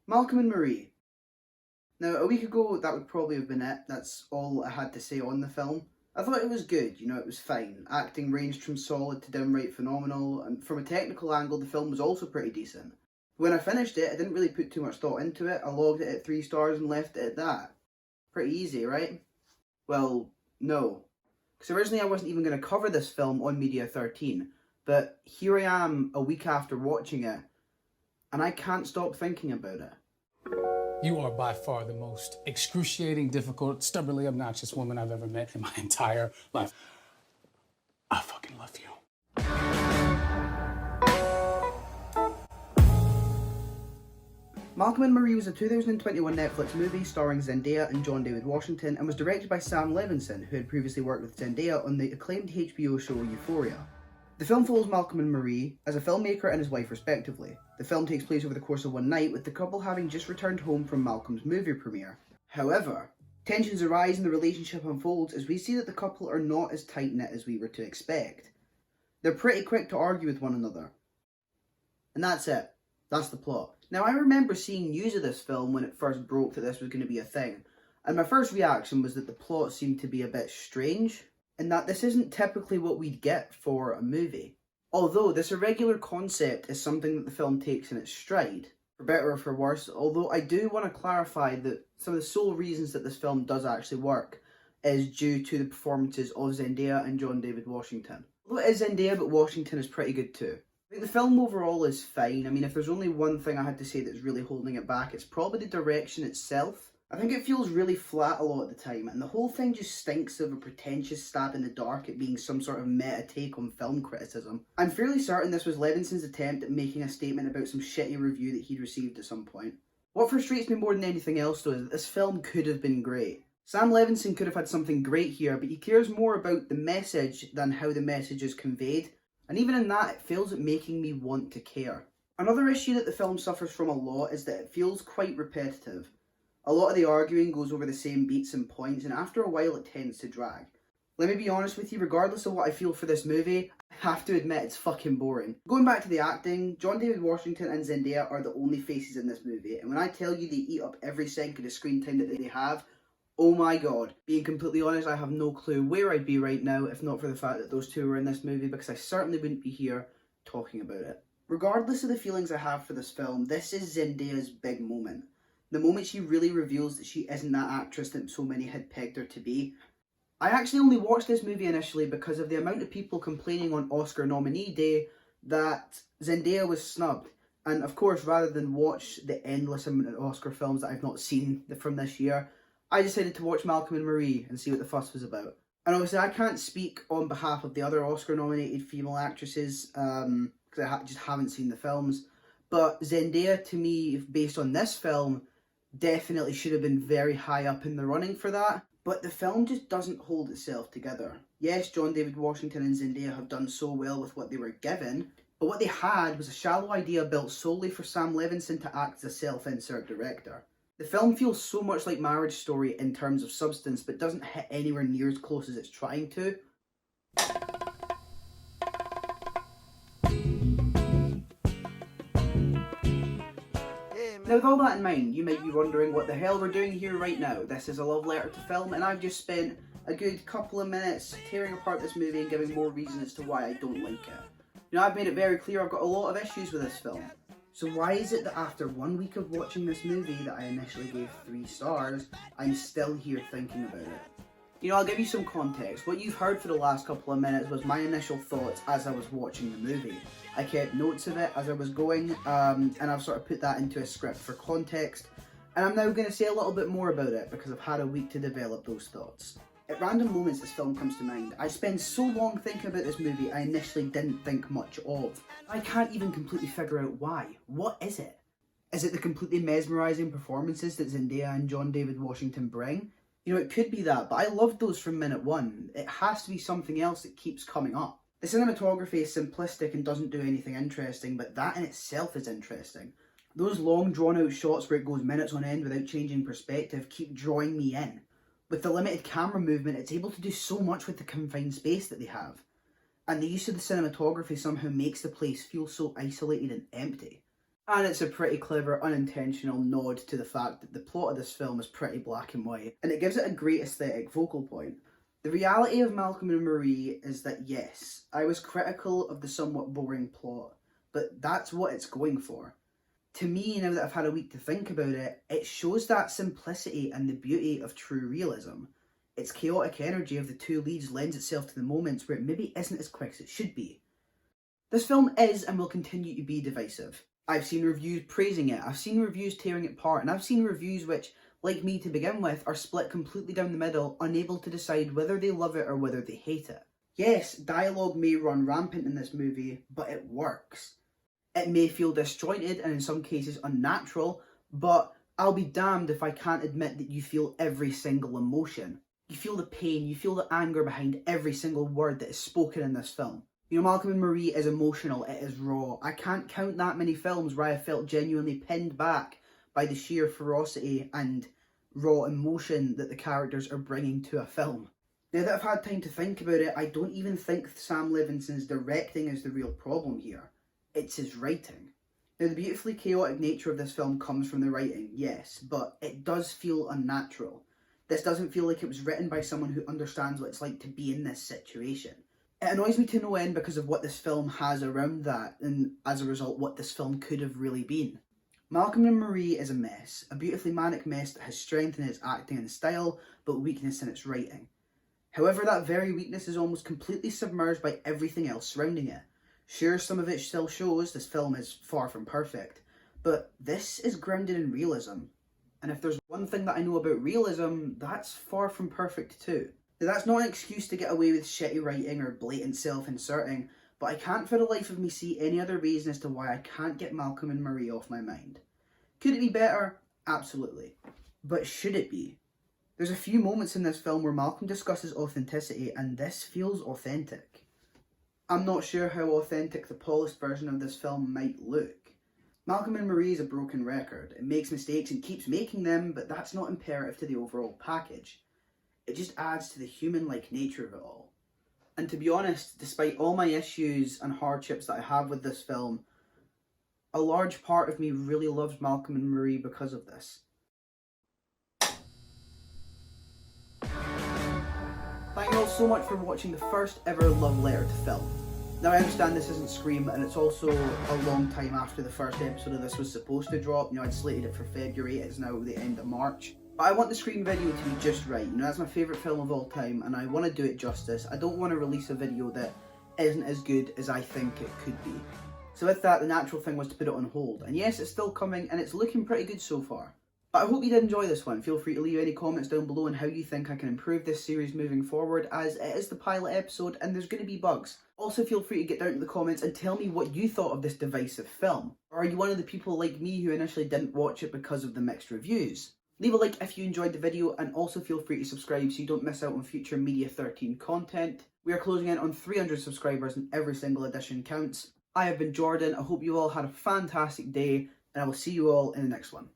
Malcolm and Marie. Now, a week ago, that would probably have been it. That's all I had to say on the film. I thought it was good, it was fine. Acting ranged from solid to downright phenomenal, and from a technical angle, the film was also pretty decent. When I finished it, I didn't really put too much thought into it. I logged it at 3 stars and left it at that. Pretty easy, right? Well, no. Because originally I wasn't even going to cover this film on Media13, but here I am a week after watching it, and I can't stop thinking about it. You are by far the most excruciating, difficult, stubbornly obnoxious woman I've ever met in my entire life. I fucking love you. Malcolm and Marie was a 2021 Netflix movie starring Zendaya and John David Washington and was directed by Sam Levinson, who had previously worked with Zendaya on the acclaimed HBO show Euphoria. The film follows Malcolm and Marie as a filmmaker and his wife respectively. The film takes place over the course of one night, with the couple having just returned home from Malcolm's movie premiere. However, tensions arise and the relationship unfolds as we see that the couple are not as tight-knit as we were to expect. They're pretty quick to argue with one another. And that's it. That's the plot. Now, I remember seeing news of this film when it first broke that this was going to be a thing, and my first reaction was that the plot seemed to be a bit strange, and that this isn't typically what we'd get for a movie. Although this irregular concept is something that the film takes in its stride, for better or for worse, although I do want to clarify that some of the sole reasons that this film does actually work is due to the performances of Zendaya and John David Washington. Although it is Zendaya, but Washington is pretty good too. I think the film overall is fine. I mean, if there's only one thing I had to say that's really holding it back, it's probably the direction itself. I think it feels really flat a lot of the time, and the whole thing just stinks of a pretentious stab in the dark at being some sort of meta take on film criticism. I'm fairly certain this was Levinson's attempt at making a statement about some shitty review that he'd received at some point. What frustrates me more than anything else though is that this film could have been great. Sam Levinson could have had something great here, but he cares more about the message than how the message is conveyed. And even in that, it fails at making me want to care. Another issue that the film suffers from a lot is that it feels quite repetitive. A lot of the arguing goes over the same beats and points, and after a while it tends to drag. Let me be honest with you, regardless of what I feel for this movie, I have to admit it's fucking boring. Going back to the acting, John David Washington and Zendaya are the only faces in this movie, and when I tell you they eat up every second of screen time that they have, oh my god. Being completely honest, I have no clue where I'd be right now if not for the fact that those two were in this movie, because I certainly wouldn't be here talking about it. Regardless of the feelings I have for this film, this is Zendaya's big moment. The moment she really reveals that she isn't that actress that so many had pegged her to be. I actually only watched this movie initially because of the amount of people complaining on Oscar nominee day that Zendaya was snubbed. And of course, rather than watch the endless amount of Oscar films that I've not seen from this year, I decided to watch Malcolm and Marie and see what the fuss was about. And obviously I can't speak on behalf of the other Oscar-nominated female actresses, because I just haven't seen the films. But Zendaya, to me, based on this film, definitely should have been very high up in the running for that. But the film just doesn't hold itself together. Yes, John David Washington and Zendaya have done so well with what they were given, but what they had was a shallow idea built solely for Sam Levinson to act as a self-insert director. The film feels so much like Marriage Story in terms of substance, but doesn't hit anywhere near as close as it's trying to. Now, with all that in mind, you might be wondering what the hell we're doing here right now. This is a love letter to film, and I've just spent a good couple of minutes tearing apart this movie and giving more reason as to why I don't like it. I've made it very clear I've got a lot of issues with this film. So why is it that after 1 week of watching this movie that I initially gave 3 stars, I'm still here thinking about it? I'll give you some context. What you've heard for the last couple of minutes was my initial thoughts as I was watching the movie. I kept notes of it as I was going, and I've sort of put that into a script for context. And I'm now going to say a little bit more about it because I've had a week to develop those thoughts. At random moments this film comes to mind. I spend so long thinking about this movie I initially didn't think much of. I can't even completely figure out why. What is it? Is it the completely mesmerising performances that Zendaya and John David Washington bring? It could be that, but I loved those from minute one. It has to be something else that keeps coming up. The cinematography is simplistic and doesn't do anything interesting, but that in itself is interesting. Those long drawn out shots where it goes minutes on end without changing perspective keep drawing me in. With the limited camera movement, it's able to do so much with the confined space that they have. And the use of the cinematography somehow makes the place feel so isolated and empty. And it's a pretty clever, unintentional nod to the fact that the plot of this film is pretty black and white, and it gives it a great aesthetic focal point. The reality of Malcolm and Marie is that yes, I was critical of the somewhat boring plot, but that's what it's going for. To me, now that I've had a week to think about it, it shows that simplicity and the beauty of true realism. Its chaotic energy of the two leads lends itself to the moments where it maybe isn't as quick as it should be. This film is and will continue to be divisive. I've seen reviews praising it, I've seen reviews tearing it apart, and I've seen reviews which, like me to begin with, are split completely down the middle, unable to decide whether they love it or whether they hate it. Yes, dialogue may run rampant in this movie, but it works. It may feel disjointed and in some cases unnatural, but I'll be damned if I can't admit that you feel every single emotion. You feel the pain, you feel the anger behind every single word that is spoken in this film. You know, Malcolm and Marie is emotional, it is raw. I can't count that many films where I felt genuinely pinned back by the sheer ferocity and raw emotion that the characters are bringing to a film. Now that I've had time to think about it, I don't even think Sam Levinson's directing is the real problem here. It's his writing. Now, the beautifully chaotic nature of this film comes from the writing, yes, but it does feel unnatural. This doesn't feel like it was written by someone who understands what it's like to be in this situation. It annoys me to no end because of what this film has around that, and as a result, what this film could have really been. Malcolm and Marie is a mess, a beautifully manic mess that has strength in its acting and style, but weakness in its writing. However, that very weakness is almost completely submerged by everything else surrounding it. Sure, some of it still shows this film is far from perfect, but this is grounded in realism. And if there's one thing that I know about realism, that's far from perfect too. Now, that's not an excuse to get away with shitty writing or blatant self-inserting, but I can't for the life of me see any other reason as to why I can't get Malcolm and Marie off my mind. Could it be better? Absolutely. But should it be? There's a few moments in this film where Malcolm discusses authenticity, and this feels authentic. I'm not sure how authentic the polished version of this film might look. Malcolm and Marie is a broken record. It makes mistakes and keeps making them, but that's not imperative to the overall package. It just adds to the human-like nature of it all. And to be honest, despite all my issues and hardships that I have with this film, a large part of me really loves Malcolm and Marie because of this. Thank you all so much for watching the first ever love letter to film. Now I understand this isn't Scream, and it's also a long time after the first episode of this was supposed to drop. You know, I'd slated it for February, it's now the end of March. But I want the Scream video to be just right. You know, that's my favourite film of all time, and I want to do it justice. I don't want to release a video that isn't as good as I think it could be. So with that, the natural thing was to put it on hold. And yes, it's still coming, and it's looking pretty good so far. But I hope you did enjoy this one. Feel free to leave any comments down below on how you think I can improve this series moving forward, as it is the pilot episode and there's going to be bugs. Also feel free to get down to the comments and tell me what you thought of this divisive film. Or are you one of the people like me who initially didn't watch it because of the mixed reviews? Leave a like if you enjoyed the video, and also feel free to subscribe so you don't miss out on future MEDIA13 content. We are closing in on 300 subscribers and every single edition counts. I have been Jordan, I hope you all had a fantastic day, and I will see you all in the next one.